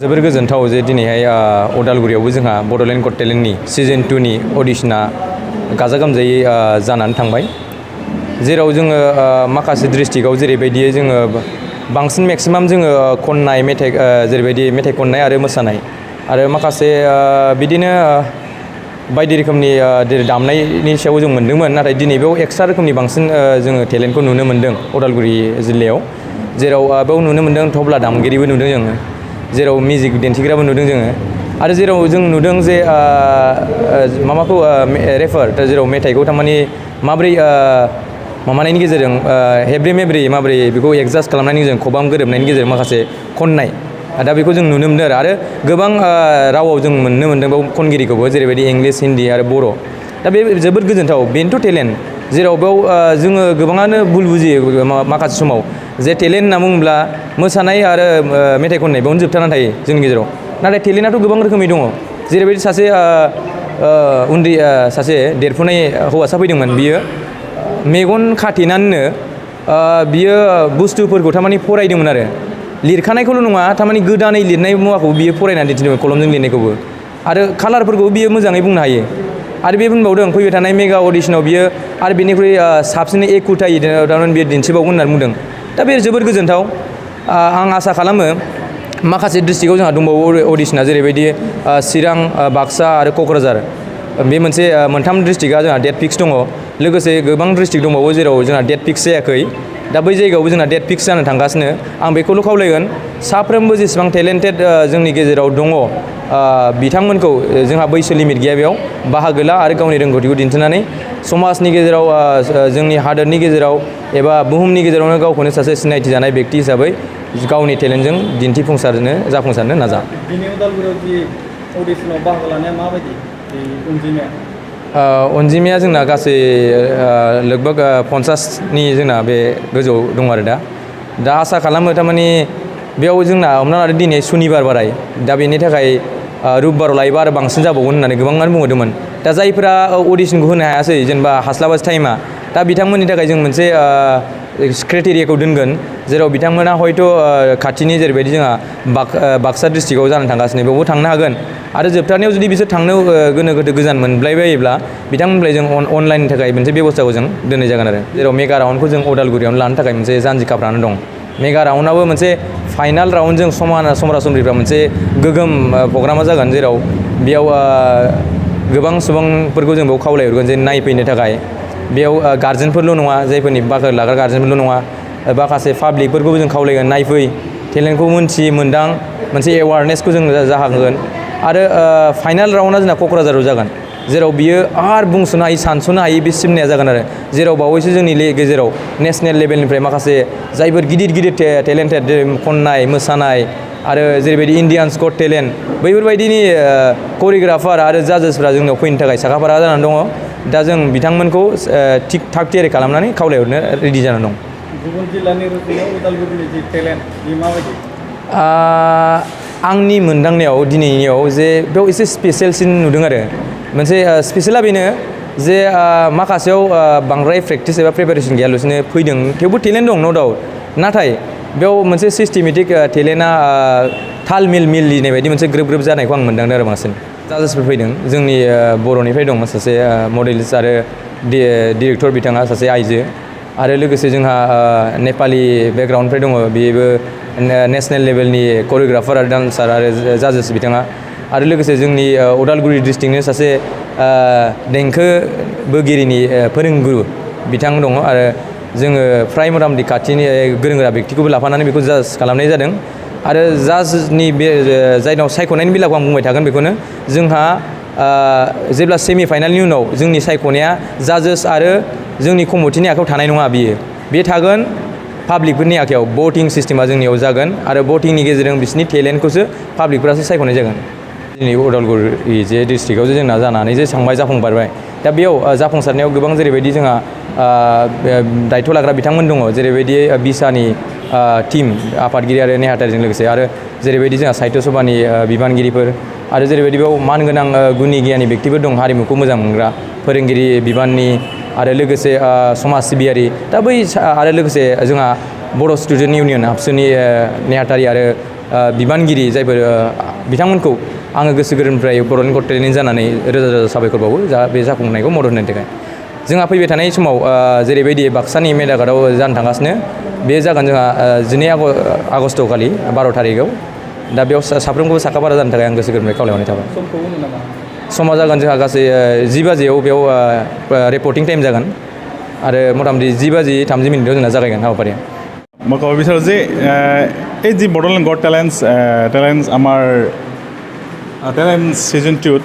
जोबोर गोजोनथाव जे दिनैहाय अदालगुरियावबो जोंहा बड'लेण्ड गट टेलेन्टनि सिजन 2नि अडिशना गाजा गोमजायै जानानै थांबाय जेराव जोङो माखासे डिस्ट्रिक्टआव जेरैबायदि जोङो बांसिन मेक्सिमाम जोङो खननाय मेथाइ जेरैबायदि मेथाइ खननाय आरो मोसानाय आरो माखासे बिदिनो बायदि रोखोमनि दामनायनि सायाव जों मोन्दोंमोन नाथाय दिनै बेयाव एक्सट्रा रोखोमनि बांसिन जोङो टेलेन्टखौ नुनो मोन्दों अदालगुरि जिल्लायाव जेराव बेयाव नुनो मोन्दों तबला दामगिरिबो नुदों जोङो जेराव मिउजिक दिन्थिग्राबो नुदों जोङो आरो जेराव जों नुदों जे माबाखौ रेफार जेराव मेथाइखौ थारमाने माबोरै माबानायनि गेजेरजों हेब्रे मेब्रे माबोरै बेखौ एडजास्ट खालामनायनि गेजेरजों खबाम गोरोबनायनि गेजेरजों माखासे खननाय दा बेखौ जों नुनो मोनदों आरो गोबां रावाव जों मोननो मोन्दों बेयाव खनगिरिखौबो जेरैबायदि इंलिस हिन्दी आरो बर' दा बे जोबोद गोजोनथाव बेनोथ' टेलेन्ट जेराव बेयाव जोङो गोबाङानो भुल बुजियो माखासे समाव जे टेलेन्ट होनना बुङोब्ला मोसानाय आरो मेथाइ खननाय बेयावनो जोबथानानै थायो जोंनि गेजेराव नाथाय टेलेन्टआथ' गोबां रोखोमनि दङ जेरैबायदि सासे उन्दै सासे देरफुनाय हौवासा फैदोंमोन बियो मेगन खाथेनानैनो बियो बुस्थुफोरखौ थारमाने फरायदोंमोन आरो लिरखानायखौल' नङा थारमाने गोदानै लिरनाय मुवाखौ बियो फरायनानै दिन्थिदोंमोन कलमजों लिरनायखौबो आरो कालारफोरखौ बियो मोजाङै बुंनो हायो आरो बे बुंबावदों फैबाय थानाय मेगा अडिशनाव बियो आरो बेनिख्रुइ साबसिनै एखुथायै थारमाने बियो दिन्थिबावगोन होननानै बुंदों दा बे जोबोद गोजोनथाव आं आसा खालामो माखासे डिस्ट्रिक्टआव जोंहा दंबावो अडिशना जेरैबायदि चिरां बाक्सा आरो क'क्राझार बे मोनसे मोनथाम डिस्ट्रिक्टआ जोंहा डेट फिक्स दङ लोगोसे गोबां डिस्ट्रिक्ट दंबावो जेराव जोंहा डेट फिक्स जायाखै दा बै जायगायावबो जोंहा डेट फिक्स जानो थांगासिनो आं बेखौल' खावलायगोन साफ्रोमबो जेसेबां टेलेन्टेड जोंनि गेजेराव दङ बिथांमोनखौ जोंहा बैसो लिमिट गैया बेयाव बाहागो ला आरो गावनि रोंगौथिखौ दिन्थिनानै समाजनि गेजेराव जोंनि हादोरनि गेजेराव एबा बुहुमनि गेजेरावनो गावखौनो सासे सिनायथि जानाय बेक्ति हिसाबै गावनि टेलेन्टजों जाफुंसारनो नाजा। दिनै उदालगुरियाव जि अडिशनाव बाहागो लानाया माबायदि अनजिमाया? अनजिमाया जोंना गासै लगभग 50नि जोंना बे गोजौआव दं आरो दा आसा खालामो थारमाने बेयाव जोंना हमना लादो दिनै सुनिबार बाराय दा बेनि थाखाय रबिबाराव लायोबा आरो बांसिन जाबावगोन होननानै गोबाङानो बुंहरदोंमोन दा जायफोरा अडिशनखौ होनो हायासै जेनेबा हास्लाबासै टाइमा दा बिथांमोननि थाखाय जों मोनसे क्राइटेरियाखौ दोनगोन जेराव बिथांमोना हयथ' खाथिनि जेरैबायदि जोंहा बाक्सा डिस्ट्रिक्टआव जानो थांगासिनो बेयावबो थांनो हागोन आरो जोबथारनायाव जुदि बिसोर थांनो गोनो गोथो गोजान मोनबायबायोब्ला बिथांमोननिफ्राय जों अनलाइननि थाखाय मोनसे बेबस्थाखौ जों दोननाय जागोन आरो जेराव मेगा राउन्डखौ जों अदालगुरियावनो लानो थाखाय मोनसे जानजि खाफ्रानो दं मेगा राउन्डआबो मोनसे फाइनाल राउन्डजों समरा समरिफ्रा मोनसे गोगोम प्रग्रामा जागोन जेराव बेयाव गोबां सुबुंफोरखौ जों बेयाव खावलायहरगोन जे नायफैनो थाखाय बेयाव गार्जेनफोरल' नङा जायफोरनि बाहागो लाग्रा गार्जेनफोरल' नङा माखासे पाब्लिकफोरखौबो जों खावलायगोन नायफै टेलेन्टखौ मोनदां मोनसे एवारनेसखौ जों जाहोगोन आरो फाइनाल राउन्डआ जोंना क'क्राझाराव जागोन जेराव बियो आरो बुंस'नो हायि सानस'नो हायि बे सिमनाया जागोन आरो जेराव बावैसो जोंनि गेजेराव नेसनेल लेभेलनिफ्राय माखासे जायफोर गिदिर टेलेन्टेड खननाय मोसानाय आरो जेरैबायदि इण्डियान्स गट टेलेन्ट बैफोरबायदिनि करिय'ग्राफार आरो जाजेसफ्रा जोंनाव फैनो थाखाय साखाफारा जानानै दङ दा जों बिथांमोनखौ थाग थियारि खालामनानै खावलायहरनो रेडि जानानै दं। गुबुन जिल्लानि रुजुनायाव उदालगुरिनि जि टेलेन्ट बे माबायदि? आंनि मोनदांनायाव दिनैनियाव जे बेयाव एसे स्पेसियेलसिन नुदों आरो मोनसे स्पेसियेला बेनो जे माखासेयाव बांद्राय प्रेक्टिस एबा प्रिपेरेसन गैयालासिनो फैदों थेवबो टेलेन्ट दं न' डाउट नाथाय बेयाव मोनसे सिस्टेमेटिक टेलेन्टआ ताल मिलिनाय बायदि मोनसे ग्रोब जानायखौ आं मोनदांदों आरो बांसिन जाजेसफोर फैदों जोंनि बर'निफ्राय दं सासे मडेलिस्ट आरो डिरेक्टर बिथाङा सासे आइजो आरो लोगोसे जोंहा नेपालि बेकग्राउन्डनिफ्राय दङ बेबो नेसनेल लेभेलनि करिय'ग्राफार आरो डान्सार आरो जाजेस बिथाङा आरो लोगोसे जोंनि अदालगुरि डिस्ट्रिक्टनि सासे देंखो बोगिरिनि फोरोंगुरु बिथां दङ आरो जोङो फ्राय मथा-मथि खाथिनि गोरों गोरा बेक्तिखौबो लाफानानै बेखौ जाज खालामनाय जादों आरो जाजनि बे जायनाव सायख'नायनि बेलाखौ आं बुंबाय थागोन बेखौनो जोंहा जेब्ला सेमि फाइनालनि उनाव जोंनि सायख'नाया जाजेस आरो जोंनि कमिटिनि आखायाव थानाय नङा बे थागोन पाब्लिकफोरनि आखायाव भटिं सिस्टेमा जोंनियाव जागोन आरो भटिंनि गेजेरजों बिसोरनि टेलेन्टखौसो पाब्लिकफोरासो सायख'नाय जागोन दिनै अदालगुरि जे डिस्ट्रिक्टआव जोंना जानानै जाफुंसारबाय दा बेयाव जाफुंसारनायाव गोबां जेरैबायदि जोंहा दायथ' लाग्रा बिथांमोन दङ जेरैबायदि बिसानि टिम आफादगिरि आरो नेहाथारिजों लोगोसे आरो जेरैबायदि जोंहा साहित्य सभानि बिबानगिरिफोर आरो जेरैबायदि बेयाव मानगोनां गुनि गियानि बेक्तिफोर दं हारिमुखौ मोजां मोनग्रा फोरोंगिरि बिबाननि आरो लोगोसे समाज सिबियारि दा बै आरो लोगोसे जोंहा बर' स्टुडेन्ट इउनियन आबसुनि नेहाथारि आरो बिबानगिरि जायफोर बिथांमोनखौ आङो गोसो गोरबोनिफ्राय बड'लेण्ड गट टेलेन्टनि जानानै रोजा रोजा साबायखर बावो बे जाफुंनायखौ मदद होनायनि थाखाय। जोंहा फैबाय थानाय समाव जेरैबायदि बाक्सानि मेदाघाटआव जानो थांगासिनो बे जागोन जोंहा 12 आगस्ट खालि 12 थारिखआव। दा बेयाव साफ्रोमखौबो साखाफारा जानो थाखाय आं गोसो गोरबोनिफ्राय खावलायहरनाय थाबाय। समखौ होनो नामा? समा जागोन जोंहा गासै 10 बाजियाव बेयाव रिपर्टिं टाइम जागोन आरो मथा-मथि 10 बाजि 30 मिनिटाव जोंना जागायगोन हाबाफारिया। মই ক'ব বিচাৰোঁ যে এই যি বড়োলেণ্ড গড টেলেণ্টছ আমাৰ টেলেণ্ট ছিজন 2ত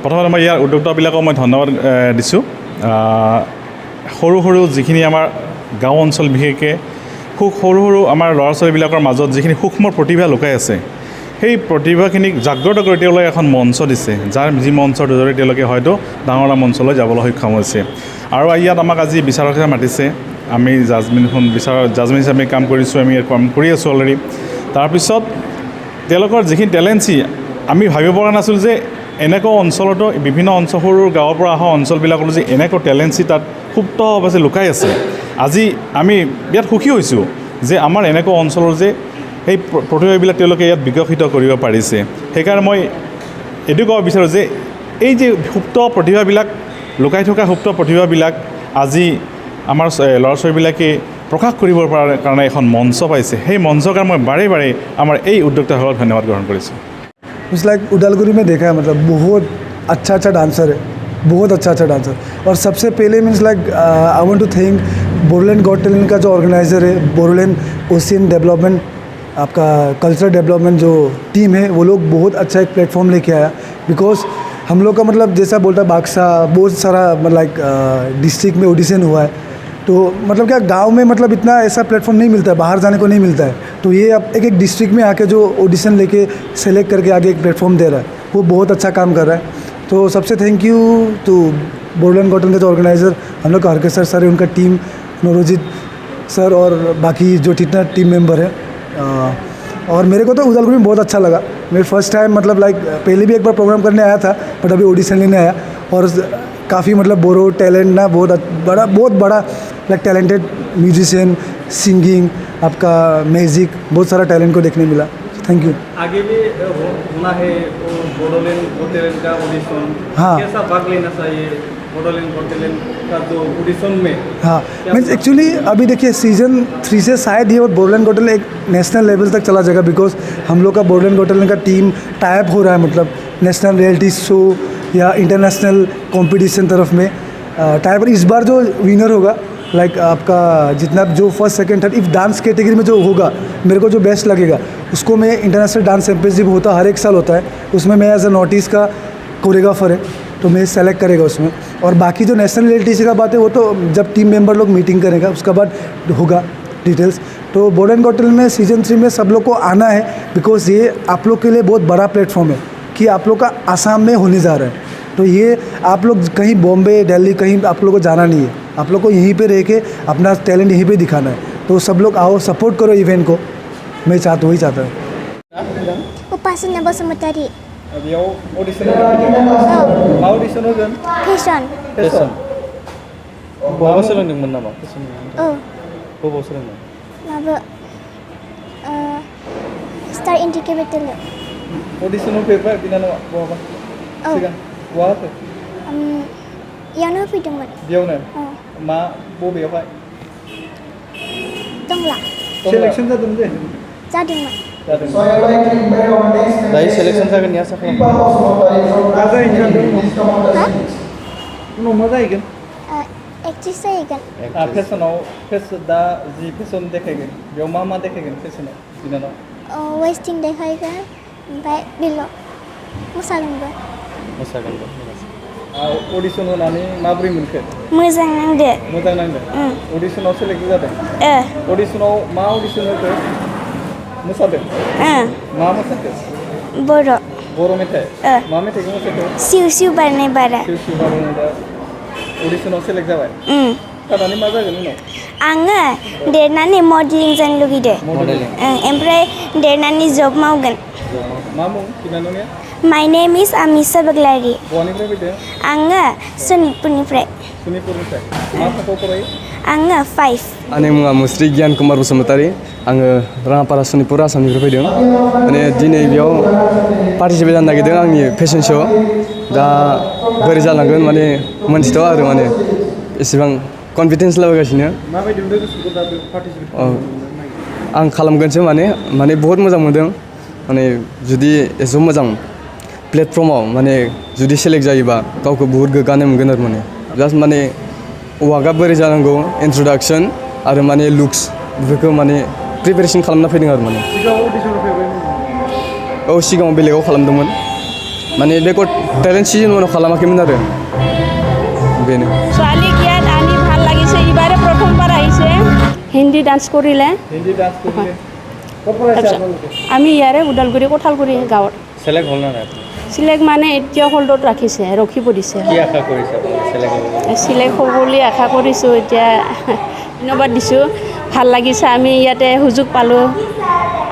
প্ৰথমতে মই ইয়াৰ উদ্যোক্তাবিলাকক মই ধন্যবাদ দিছোঁ। সৰু সৰু যিখিনি আমাৰ গাঁও অঞ্চল বিশেষকৈ সৰু সৰু আমাৰ ল'ৰা ছোৱালীবিলাকৰ মাজত যিখিনি সূক্ষ্ম প্ৰতিভা লুকাই আছে সেই প্ৰতিভাখিনিক জাগ্ৰত কৰি তেওঁলোকে এখন মঞ্চ দিছে, যাৰ যি মঞ্চৰ জৰিয়তে তেওঁলোকে হয়তো ডাঙৰ মঞ্চলৈ যাবলৈ সক্ষম হৈছে। আৰু ইয়াত আমাক আজি বিচাৰকে মাতিছে, আমি জাজমেন হিচাপে কাম কৰিছোঁ, আমি কাম কৰি আছোঁ অলৰেডি। তাৰপিছত তেওঁলোকৰ যিখিনি টেলেণ্টছি আমি ভাবিব পৰা নাছিলোঁ যে এনেকুৱা অঞ্চলতো বিভিন্ন অঞ্চল সৰু গাঁৱৰ পৰা অহা অঞ্চলবিলাকতো যে এনেকুৱা টেলেণ্টছি তাত সুপ্তভাৱে লুকাই আছে। আজি আমি ইয়াত সুখী হৈছোঁ যে আমাৰ এনেকুৱা অঞ্চলৰ যে সেই প্ৰতিভাবিলাক তেওঁলোকে ইয়াত বিকশিত কৰিব পাৰিছে। সেইকাৰণে মই এইটো ক'ব বিচাৰোঁ যে এই যে সুপ্ত প্ৰতিভাবিলাক লুকাই থকা সুপ্ত প্ৰতিভাবিলাক আজি আমাৰ ল'ৰা ছোৱালীবিলাকে প্ৰকাশ কৰিবৰ কাৰণে এখন মঞ্চ পাইছে। সেই মঞ্চৰ কাৰণে মই বাৰে বাৰে আমাৰ এই উদ্যোক্তাসকলক ধন্যবাদ গ্ৰহণ কৰিছোঁ। इट्स लाइक उदालगुरी में देखा है, मतलब बहुत अच्छा डांसर है, बहुत अच्छा डांसर। और सबसे पहले means like I want to thank Bodoland got talent का जो ऑर्गेनाइज़र है, बोडोलैंड ओशियन डेवलपमेंट आपका कल्चरल डेवलपमेंट जो टीम है, वो लोग बहुत अच्छा एक प्लेटफॉर्म लेके आया। बिकॉज हम लोग का मतलब जैसा बोलता बाक्सा बहुत सारा लाइक डिस्ट्रिक्ट में ऑडिशन हुआ है, तो मतलब क्या गांव में मतलब इतना ऐसा प्लेटफॉर्म नहीं मिलता है, बाहर जाने को नहीं मिलता है। तो ये अब एक डिस्ट्रिक्ट में आके जो ऑडिशन लेके सेलेक्ट करके आगे एक प्लेटफॉर्म दे रहा है, वो बहुत अच्छा काम कर रहा है। तो सबसे thank you to Bodoland got talent के जो ऑर्गेनाइज़र हम लोग का हरकेसर सर है, उनका टीम नौरोजित सर और बाकी जो जितना टीम मेंबर है। और मेरे को तो उदालगुरी में बहुत अच्छा लगा। मैं फ़र्स्ट टाइम मतलब लाइक पहले भी एक बार प्रोग्राम करने आया था, बट अभी ऑडिशन लेने आया। और काफ़ी मतलब बोरो टैलेंट ना बहुत बड़ा लाइक टैलेंटेड म्यूजिशियन, सिंगिंग, आपका म्यूज़िक, बहुत सारा टैलेंट को देखने मिला। Thank you. आगे भी होना है बोडोलैंड गॉट टैलेंट का ऑडिशन, हाँ। कैसा भाग लेना चाहिए बोडोलैंड गॉट टैलेंट का जो ऑडिशन में? हाँ मीन्स एक्चुअली अभी देखिए सीज़न 3 से शायद ये बोडोलैंड गॉट टैलेंट एक नेशनल लेवल तक चला जाएगा। बिकॉज हम लोग का बोडोलैंड गॉट टैलेंट का टीम टाइप हो रहा है, मतलब नेशनल रियलिटी शो या इंटरनेशनल कंपटीशन तरफ में टाइप। इस बार जो विनर होगा लाइक आपका जितना जो first second third if dance category में जो होगा, मेरे को जो बेस्ट लगेगा उसको मैं इंटरनेशनल डांस चैंपियनशिप होता हर एक साल होता है, उसमें मैं एज अ नॉर्थ ईस्ट का कोरियोग्राफर है, तो मैं सेलेक्ट करेगा उसमें। और बाकी जो नेशनल रियलिटी का बात है वो तो जब टीम मेंबर लोग मीटिंग करेगा उसके बाद होगा डिटेल्स। तो बोडोलैंड गॉट टैलेंट में सीजन 3 में सब लोग को आना है, बिकॉज ये आप लोग के लिए बहुत बड़ा प्लेटफॉर्म है कि आप लोग का आसाम में होने जा रहा है। तो ये आप लोग कहीं बॉम्बे दिल्ली कहीं आप लोग को जाना नहीं है, आप लोग को यहीं पे रह के अपना टैलेंट यहीं पे दिखाना है। तो सब लोग आओ, सपोर्ट करो इवेंट को, मैं वही चाहता हूँ। उपासना बसुमतारी। बेयाव ऑडिशन मा ऑडिशन होगोन? फेशन। फेशन बहाबा सोलोंदोंमोन नामा? फेशन औ बबाव सोलोंदों? माबा स्टार इन्टि केपिटेल। ऑडिशनाव फैबाय बिनानावा बहाबा? औ सिगां बहा फै? इयावनो होफैदोंमोन। बेयावनो? औ मा बबेयावहाय? दंला। सेलेक्शन जादोंमोन जे? जादोंमोन। दायो सेलेक्शन जागोननि आसा खालामो। मा जाहैनो सानदों? हा? उनाव मा जाहैगोन? एक्ट्रेस जाहैगोन। फेशनाव दा जि फेशन देखायगोन बेयाव मा देखायगोन फेशनाव बिनानाव? वेस्टिं देखायगोन, ओमफ्राय बेल' मोसागोनबो। ऑडिशन होनानै माबोरै मोनखो? मोजां नांदो। मोजां नांदों? ऑडिशनाव सेलेक्ट जादों? ऑडिशनाव मा ऑडिशन होखो? मोसादों? मा मोसाखो? बर' मेथाइ? मा मेथाइखौ मोसाखो? सिउ सिउ बारनाय बारा। सिउ सिउ बारनाय दा ऑडिशनाव सेलेक्ट जाबाय? जानानै मा जागोन उनाव? आङो देरनानै मडेलिं जानो लुगैदो। मडेलिं? ओमफ्राय देरनानै जब मावगोन। मा मुं बिनानावनिया My name is Amisa Baglari. बहानिफ्राय फैदों आङो सनितपुरनिफ्राय सनितपुरनिफ्राय मा थाखोआव फरायो आङो 5 आंनि मुङा मुस्रि गियान कुमार बसुमतारी आङो राङापारा सनितपुर आसामनिफ्राय फैदों माने दिनै बेयाव पार्टिसिपेट जानो नागिरदों आंनि फेशन श' दा बोरै जालांगोन माने मोनथिथ'आ आरो माने एसेबां कनफिडेन्स लाबोगासिनो माबायदि मोनदों गोसोखौ दा बे पार्टिसिपेट आं खालामगोनसो माने बहुत मोजां मोनदों माने जुदि एसे मोजां प्लेटफर्माव माने जुदि सेलेक्ट जायोबा गावखौ बहुत गोग्गानाय मोनगोन आरो माने जास्ट माने वाकआ बोरै जानांगौ इन्ट्रडाक्सन आरो माने लुक्स बेफोरखौ माने प्रिपेरेसन खालामना फैदों आरो माने सिगाङाव अडिसन फैबाय औ सिगाङाव बेलेगाव खालामदोंमोन माने बेखौ टेलेन्ट सिजन उनाव खालामाखैमोन आरो बेनो ছোৱালী গীয়াত আনি ভাল লাগিছে ইবাৰে প্ৰথমবাৰ আহিছে হিন্দী ডান্স কৰিলে হিন্দী ডান্স কৰিলে ক'ত পঢ়াইছে আপোনালোকে আমি ইয়াৰে ওদালগুৰি কঁঠালগুৰি গাঁৱত চেলেক্ট হ'ল না নাই চিলেক্ট মানে এতিয়া হল্ডত ৰাখিছে ৰখিব দিছে কি আশা কৰিছে আপোনালোকে চেলেক্ট হ'ব চিলেক্ট হ'ব বুলি আশা কৰিছোঁ এতিয়া ধন্যবাদ দিছোঁ ভাল লাগিছে আমি ইয়াতে সুযোগ পালোঁ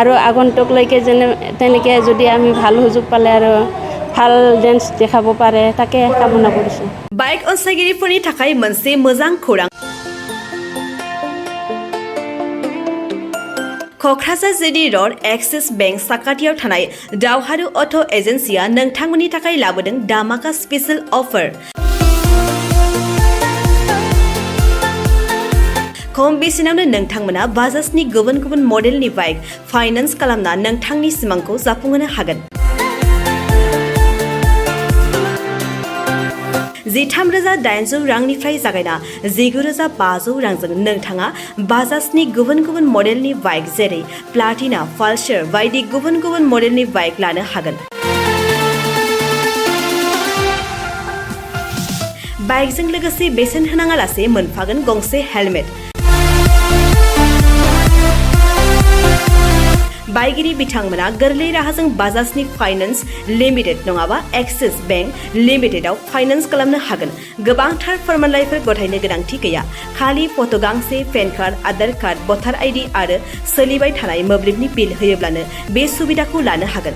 আৰু আগন্তুকলৈকে যেনে তেনেকৈ যদি আমি ভাল সুযোগ পালে আৰু ভাল ডেন্স দেখাব পাৰে তাকে কামনা কৰিছোঁ बाइक अनसायगिरिफोरनि थाखाय मोनसे मोजां खौरां क'क्राझार जिडी रड एक्सिस बेंक साखाथियाव थानाय दावहारु अट' एजेन्सिया नोंथांमोननि थाखाय लाबोदों दामाका स्पेशल अफार खम बेसेनावनो नोंथांमोना बाजाजनि गुबुन गुबुन मडेलनि बाइक फाइनान्स खालामना नोंथांनि सिमांखौ जाफुंहोनो हागोन 13,800 रांनिफ्राय जागायना 19,500 रांजों नोंथाङा बाजाजनि गुबुन गुबुन मडेलनि बाइक जेरै प्लाटिना पालसार बायदि गुबुन गुबुन मडेलनि बाइक लानो हागोन बाइकजों लोगोसे बेसेन होनाङालासे मोनफागोन गंसे हेलमेट बाइगिरि बिथांमोना गोरलै राहाजों बाजाजनि फाइनान्स लिमिटेड नङाबा एक्सिस बेंक लिमिटेडआव फाइनान्स खालामनो हागोन गोबांथार फोरमानलाइफोर गथायनो गोनांथि गैया खालि फट' गांसे पेन कार्ड आधार कार्ड भटार आइडि आरो सोलिबाय थानाय मोब्लिबनि बिल होयोब्लानो बे सुबिदाखौ लानो हागोन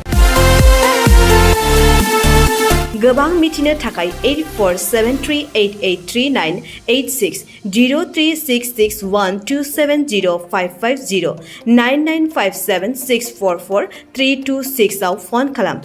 गोबां मिथिनो थाखाय 8473883986 03661270550 9957644326 आव फन खालाम